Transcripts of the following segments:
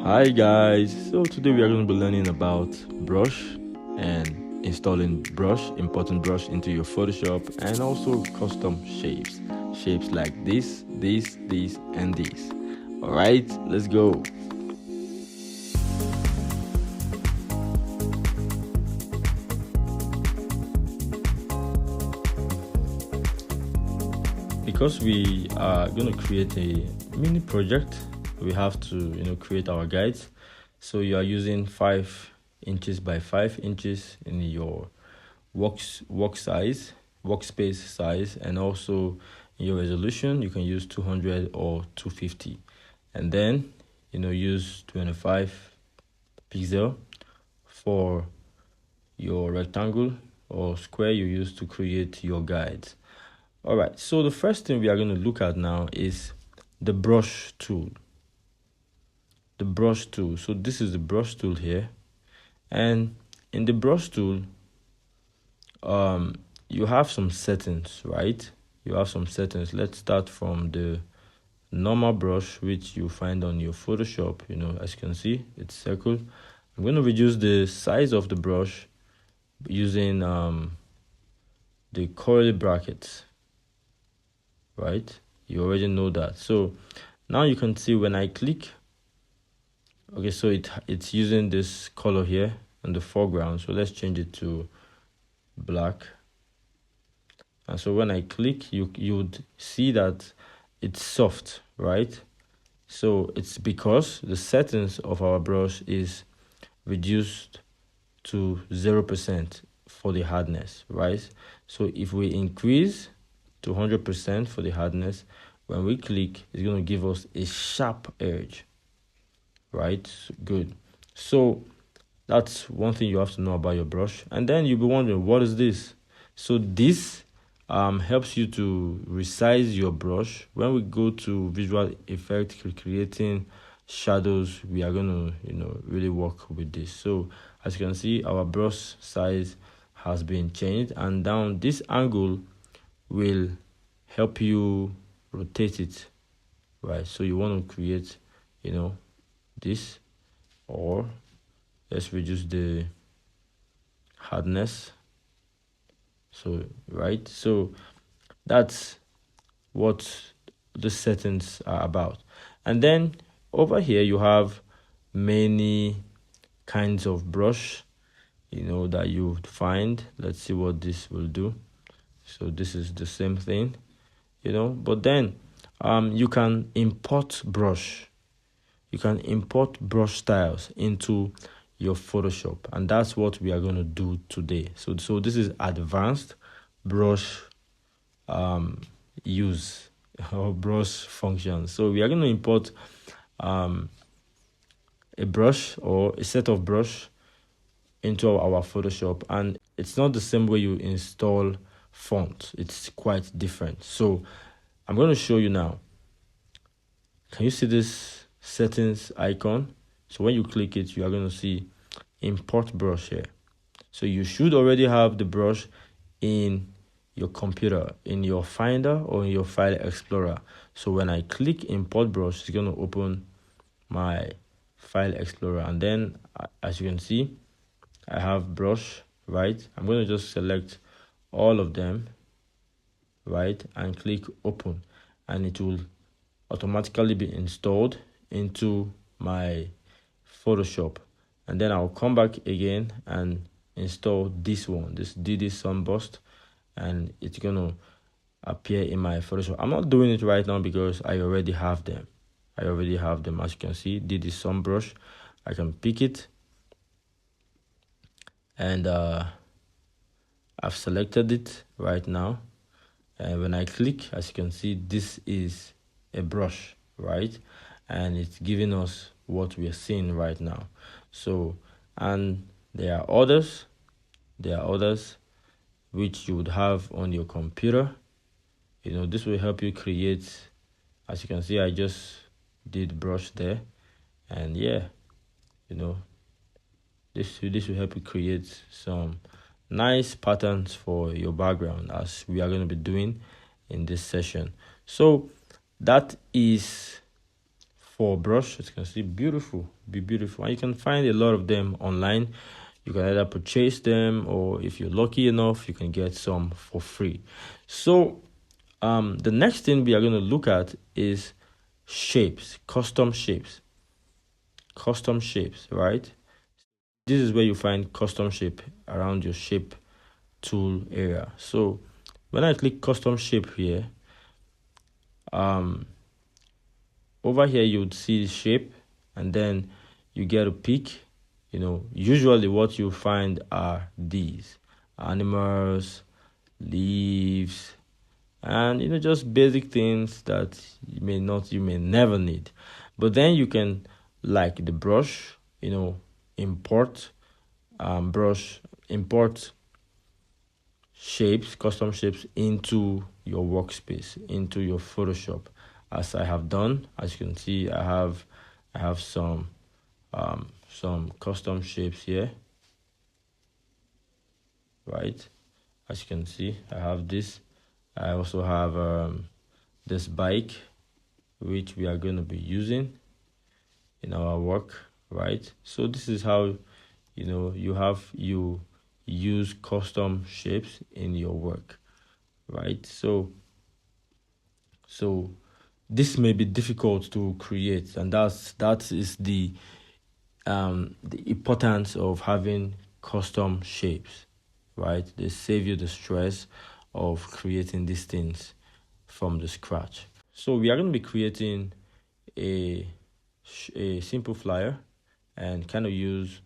Hi guys, so today we are going to be learning about brush and installing brush, importing brush into your Photoshop, and also custom shapes like this, and this. All right, let's go. Because we are going to create a mini project, we have to create our guides. So you are using 5 inches by 5 inches in your workspace size, and also in your resolution you can use 200 or 250, and then use 25 pixel for your rectangle or square you use to create your guides. All right, so the first thing we are going to look at now is the brush tool. So this is the brush tool here, and in the brush tool you have some settings, right? Let's start from the normal brush, which you find on your Photoshop. As you can see, it's circle. I'm going to reduce the size of the brush using the curly brackets, right? You already know that. So now you can see when I click, okay, so it's using this color here in the foreground. So let's change it to black. And so when I click, you'd see that it's soft, right? So it's because the settings of our brush is reduced to 0% for the hardness, right? So if we increase to 100% for the hardness, when we click, it's going to give us a sharp edge, right? Good. So that's one thing you have to know about your brush. And then you'll be wondering, what is this? So this helps you to resize your brush. When we go to visual effect, creating shadows, we are going to really work with this. So as you can see, our brush size has been changed, and down this angle will help you rotate it, right? So you want to create this, or let's reduce the hardness. So right, so that's what the settings are about. And then over here you have many kinds of brush that you find. Let's see what this will do. So this is the same thing, but then you can import brush styles into your Photoshop, and that's what we are going to do today. So this is advanced brush use or brush function. So we are going to import a brush or a set of brush into our Photoshop, and it's not the same way you install font. It's quite different. So I'm going to show you now. Can you see this settings icon? So when you click it, you are going to see import brush here. So you should already have the brush in your computer, in your Finder or in your File Explorer. So when I click import brush, it's going to open my File Explorer, and then as you can see, I have brush, right? I'm going to just select all of them, right, and click open, and it will automatically be installed into my Photoshop. And then I'll come back again and install this one, this DD Sunburst, and it's gonna appear in my Photoshop. I'm not doing it right now because I already have them. As you can see, DD Sunbrush. I can pick it, and I've selected it right now. And when I click, as you can see, this is a brush, right? And it's giving us what we are seeing right now. So, and there are others which you would have on your computer. This will help you create. As you can see, I just did brush there, and yeah, this will help you create some nice patterns for your background, as we are going to be doing in this session. So that is for brush. As you can see, beautiful, beautiful, and you can find a lot of them online. You can either purchase them, or if you're lucky enough, you can get some for free. So the next thing we are going to look at is shapes, custom shapes. Right? This is where you find custom shape around your shape tool area. So when I click custom shape here, over here you would see shape, and then you get a pick. Usually what you find are these animals, leaves, and just basic things that you may never need. But then you can, like the brush, import import shapes, custom shapes into your workspace, into your Photoshop, as I have done. As you can see, I have some custom shapes here, right? As you can see, I have this. I also have this bike, which we are going to be using in our work, right? So this is how you use custom shapes in your work, right? So this may be difficult to create, and that is the importance of having custom shapes, right? They save you the stress of creating these things from the scratch. So we are going to be creating a simple flyer and kind of use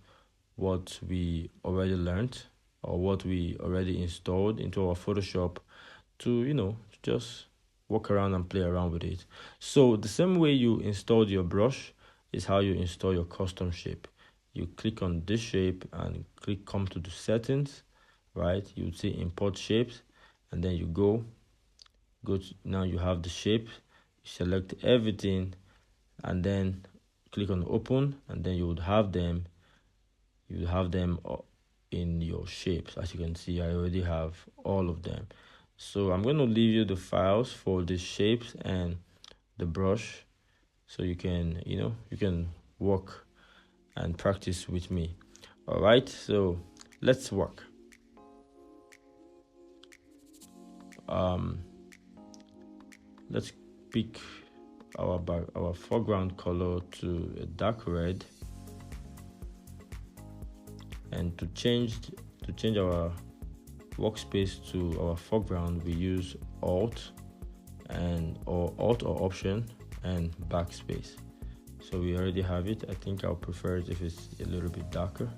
what we already learned or what we already installed into our Photoshop to just walk around and play around with it. So the same way you installed your brush is how you install your custom shape. You click on this shape and come to the settings, right? You would see import shapes, and then you go to, now you have the shape. You select everything and then click on open, and then you would have them in your shapes. As you can see, I already have all of them. So I'm going to leave you the files for the shapes and the brush, so you can work and practice with me. All right, so let's work. Let's pick our foreground color to a dark red, and to change our workspace to our foreground, we use Alt or Option and backspace. So we already have it. I think I'll prefer it if it's a little bit darker.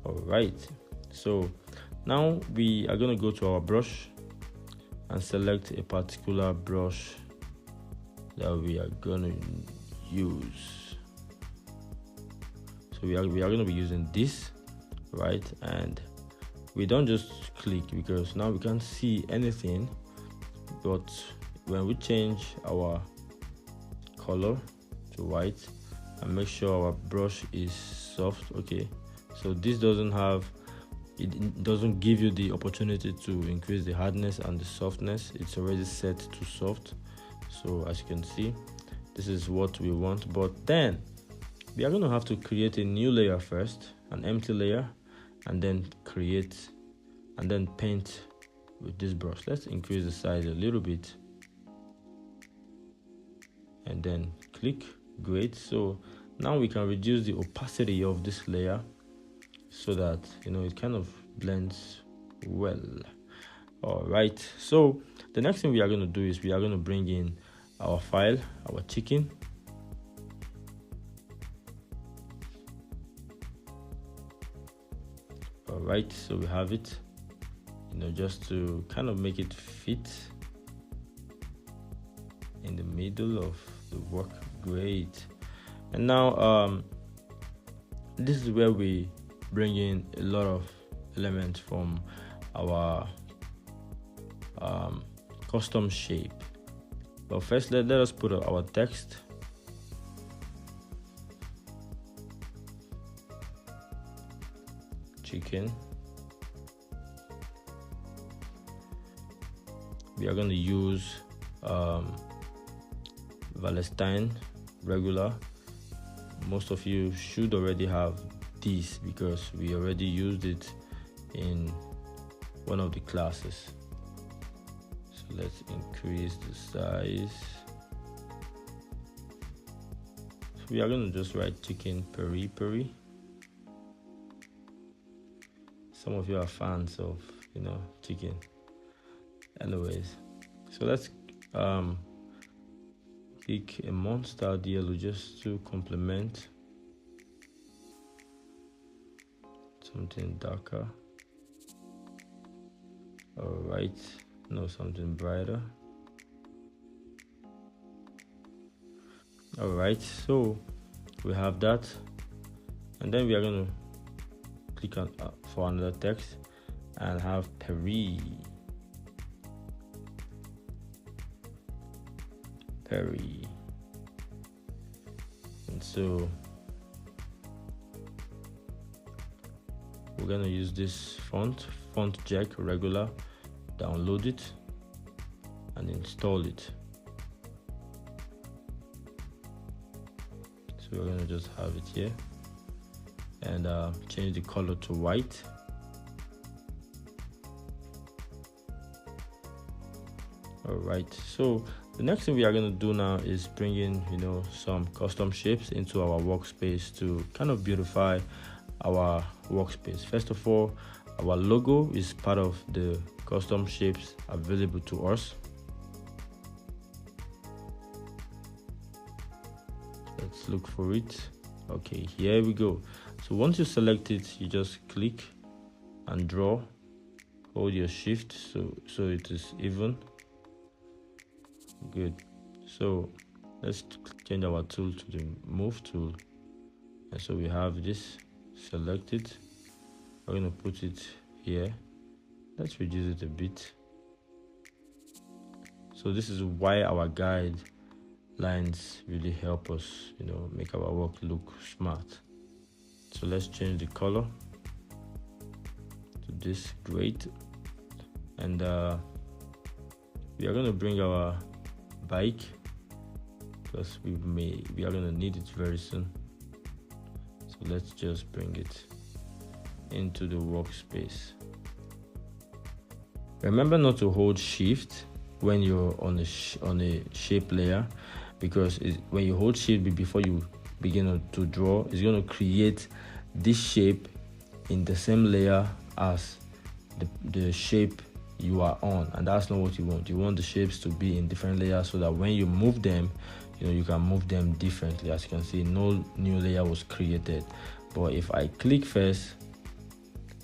All right, so now we are going to go to our brush and select a particular brush that we are going to use. So we are going to be using this, right? And we don't just click, because now we can't see anything. But when we change our color to white and make sure our brush is soft, okay, so this doesn't give you the opportunity to increase the hardness and the softness. It's already set to soft. So as you can see, this is what we want. But then we are going to have to create a new layer first, an empty layer, and then paint with this brush. Let's increase the size a little bit and then click. Great. So now we can reduce the opacity of this layer so that it kind of blends well. All right, so the next thing we are going to do is we are going to bring in our file, our chicken. All right, so we have it, just to kind of make it fit in the middle of the work. Great. And now this is where we bring in a lot of elements from our custom shape. But first let us put our text. Chicken. we are going to use Valentine regular. Most of you should already have this because we already used it in one of the classes. So let's increase the size. So we are going to just write chicken peri peri. Some of you are fans of chicken. Anyways, so let's pick a monster yellow just to complement something darker. All right, no, something brighter. All right, so we have that, and then we are going to click on for another text and have peri. And so we're going to use this font jack regular, download it and install it. So we're going to just have it here and change the color to white. All right, so the next thing we are going to do now is bring in some custom shapes into our workspace to kind of beautify our workspace. First of all, our logo is part of the custom shapes available to us. Let's look for it. Okay, here we go. So once you select it, you just click and draw, hold your shift so it is even. Good. So let's change our tool to the move tool, and so we have this selected. We're going to put it here. Let's reduce it a bit. So this is why our guide lines really help us make our work look smart. So let's change the color to this. Great. And we are going to bring our bike because we are going to need it very soon. So let's just bring it into the workspace. Remember not to hold shift when you're on a shape layer, because when you hold shift before you begin to draw, it's going to create this shape in the same layer as the shape you are on, and that's not what you want. You want the shapes to be in different layers so that when you move them, you can move them differently. As you can see, no new layer was created. But if I click first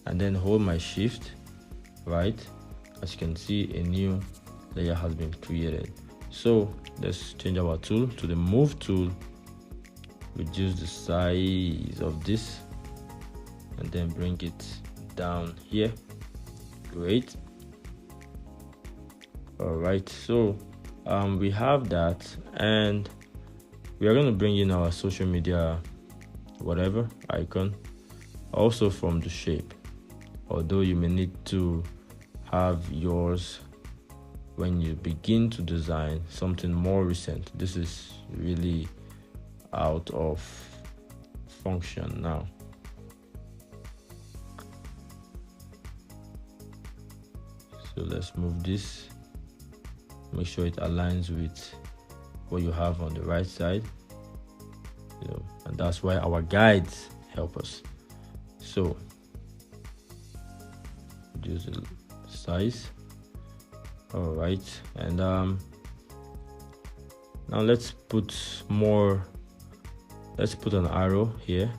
and then hold my shift, right, as you can see, a new layer has been created. So let's change our tool to the move tool, reduce the size of this and then bring it down here. Great. All right, so we have that, and we are going to bring in our social media whatever icon also from the shape, although you may need to have yours when you begin to design something more recent. This is really out of function now. So let's move this, make sure it aligns with what you have on the right side, and that's why our guides help us. So reduce the size. All right, and now let's put an arrow here,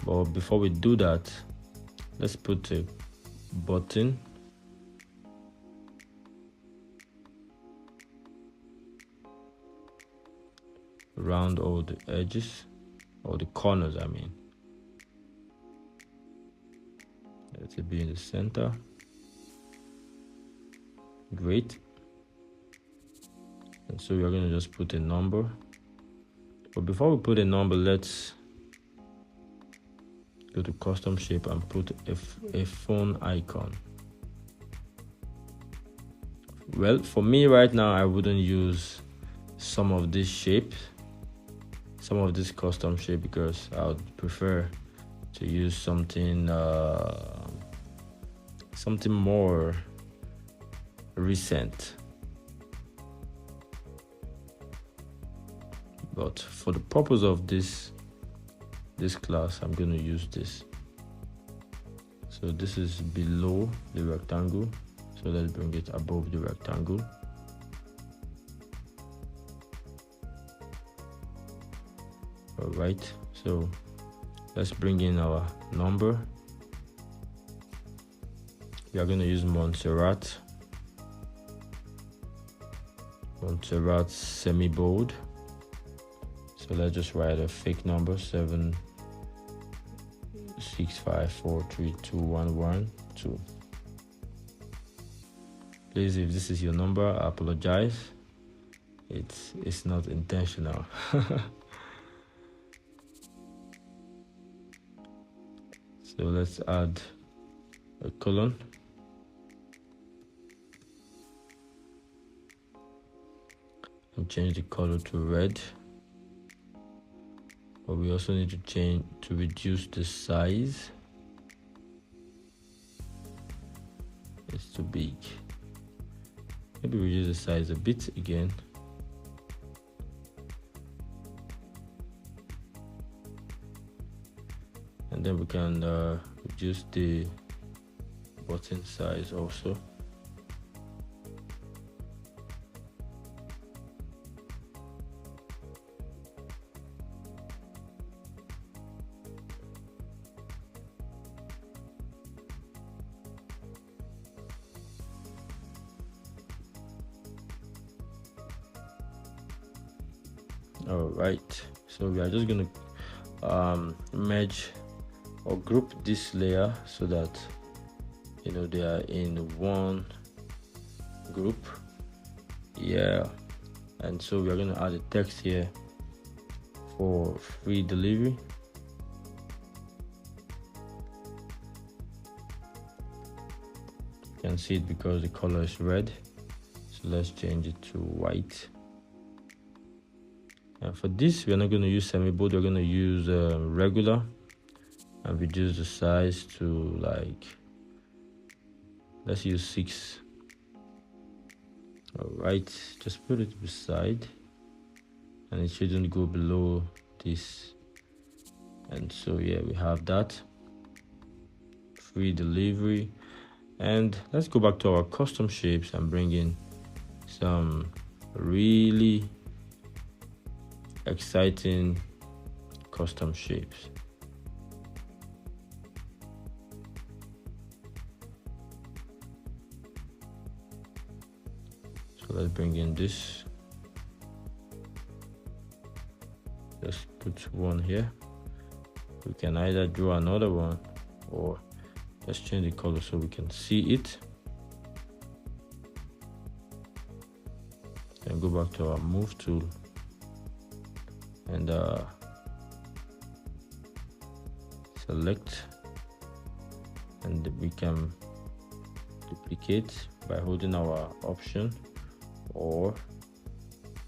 but before we do that, let's put a button. Around all the edges, or the corners, I mean. Let it be in the center. Great. And so we're going to just put a number. But before we put a number, let's go to custom shape and put a phone icon. Well, for me right now, I wouldn't use some of this shape, some of this custom shape, because I would prefer to use something something more recent. But for the purpose of this class, I'm going to use this. So this is below the rectangle, so let's bring it above the rectangle. All right, so let's bring in our number. We are going to use Montserrat semi-bold. So let's just write a fake number, 765432112. Please, if this is your number, I apologize. It's not intentional. So let's add a colon. And change the color to red. But we also need to reduce the size. It's too big. Maybe reduce the size a bit again. And then we can reduce the button size also. All right, so we are just going to merge or group this layer so that they are in one group. Yeah, and so we are going to add a text here for free delivery. You can see it because the color is red, so let's change it to white. And for this, we're not going to use semi-bold, we're going to use regular, and reduce the size to let's use 6. All right, just put it beside, and it shouldn't go below this. And so yeah, we have that free delivery. And let's go back to our custom shapes and bring in some really exciting custom shapes. So let's bring in this. Just put one here. We can either draw another one, or let's change the color so we can see it. Then go back to our move tool and select, and we can duplicate by holding our option or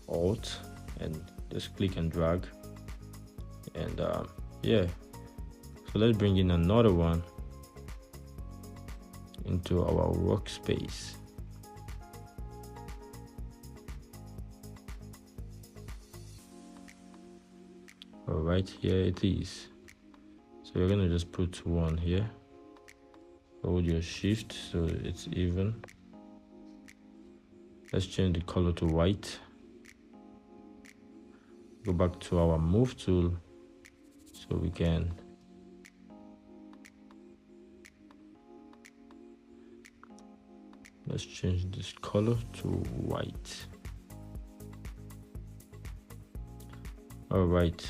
alt and just click and drag. And yeah, so let's bring in another one into our workspace. All right, here it is. So we're gonna just put one here. Hold your shift so it's even. Let's change the color to white. Go back to our move tool so we can let's change this color to white. All right,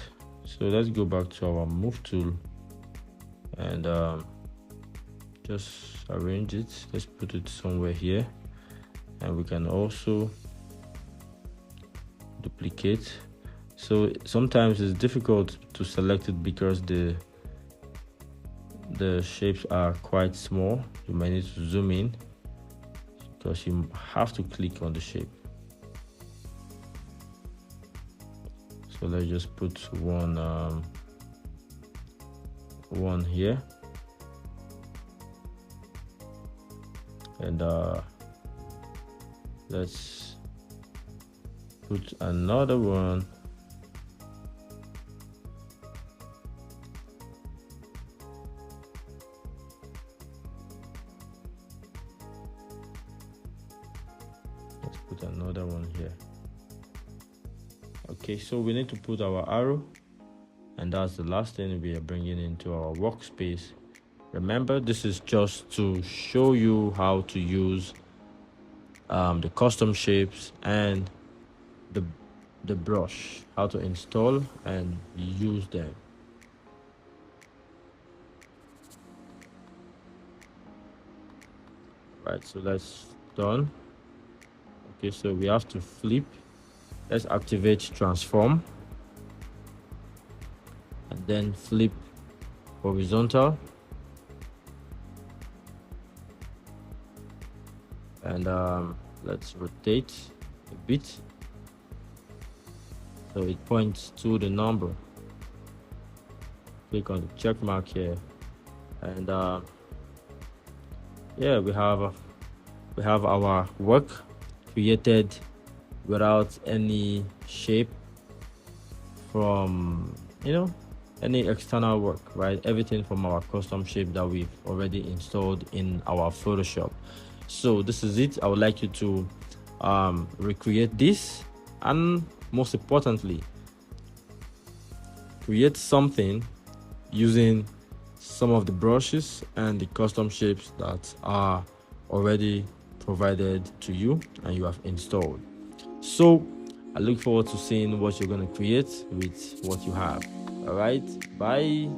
so let's go back to our move tool and just arrange it. Let's put it somewhere here, and we can also duplicate. So sometimes it's difficult to select it because the shapes are quite small. You might need to zoom in because you have to click on the shape. So let's just put one here, and let's put another one. Let's put another one here. Okay, so we need to put our arrow, and that's the last thing we are bringing into our workspace. Remember, this is just to show you how to use the custom shapes and the brush, how to install and use them. Right, so that's done. Okay, so we have to flip. Let's activate transform, and then flip horizontal, and let's rotate a bit so it points to the number. Click on the check mark here, and yeah, we have our work created without any shape from any external work, right? Everything from our custom shape that we've already installed in our Photoshop. So this is it. I would like you to recreate this, and most importantly, create something using some of the brushes and the custom shapes that are already provided to you and you have installed. So I look forward to seeing what you're going to create with what you have. All right, bye.